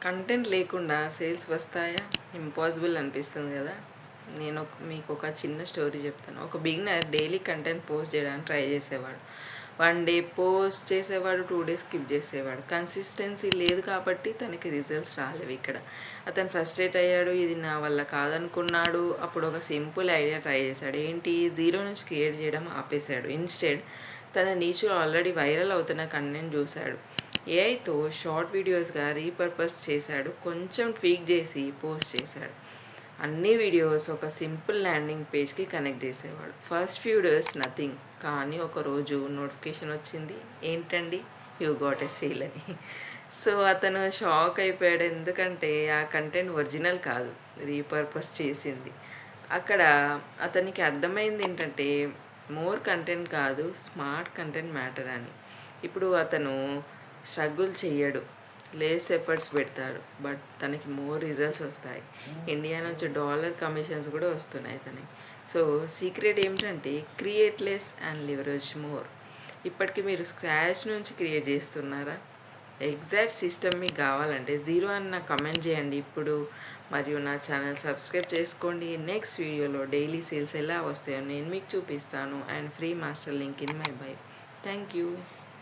Content లేకుండా sales వస్తాయా? Impossible అనిపిస్తుంది కదా. మీకు ఒక చిన్న స్టోరీ చెప్తాను. ఒక బిగినర్ డైలీ కంటెంట్ పోస్ట్ చేయడానికి ట్రై చేసేవాడు. 1 డే పోస్ట్ చేసేవాడు, 2 days స్కిప్ చేసేవాడు. కన్సిస్టెన్సీ లేదు కాబట్టి తనకి రిజల్ట్స్ రాలేవు. ఇక్కడ అతను ఫ్రస్ట్రేట్ అయ్యాడు, ఇది నా వల్ల కాదనుకున్నాడు. అప్పుడు ఒక సింపుల్ ఐడియా ట్రై చేశాడు. ఏంటి, జీరో నుంచి క్రియేట్ చేయడం ఆపేశాడు. ఇన్స్టెడ్ తన నీచులో ఆల్రెడీ వైరల్ అవుతున్న కంటెంట్ చూశాడు. ఏఐతో షార్ట్ వీడియోస్గా రీపర్పస్ చేశాడు. కొంచెం ట్వీక్ చేసి పోస్ట్ చేశాడు. అన్ని వీడియోస్ ఒక సింపుల్ ల్యాండింగ్ పేజ్కి కనెక్ట్ చేసేవాడు. ఫస్ట్ ఫ్యూ డేస్ నథింగ్, కానీ ఒకరోజు నోటిఫికేషన్ వచ్చింది. ఏంటండి, యూ గాట్ ఎ సేల్ అని. సో అతను షాక్ అయిపోయాడు. ఎందుకంటే ఆ కంటెంట్ ఒరిజినల్ కాదు, రీపర్పస్ చేసింది. అక్కడ అతనికి అర్థమైంది ఏంటంటే మోర్ కంటెంట్ కాదు, స్మార్ట్ కంటెంట్ మ్యాటర్ అని. ఇప్పుడు అతను స్ట్రగుల్ చెయ్యడు, లేస్ ఎఫర్ట్స్ పెడతాడు, బట్ తనకి మోర్ రిజల్ట్స్ వస్తాయి. ఇండియా నుంచి డాలర్ కమిషన్స్ కూడా వస్తున్నాయి తనకి. సో సీక్రెట్ ఏమిటంటే create less and leverage more. ఇప్పటికీ మీరు స్క్రాచ్ నుంచి క్రియేట్ చేస్తున్నారా? ఎగ్జాక్ట్ సిస్టమ్ మీకు కావాలంటే జీరో అని నాకు కమెంట్ చేయండి ఇప్పుడు. మరియు నా ఛానల్ సబ్స్క్రైబ్ చేసుకోండి. నెక్స్ట్ వీడియోలో డైలీ సేల్స్ ఎలా వస్తాయో నేను మీకు చూపిస్తాను. And free master link in my by. Thank you.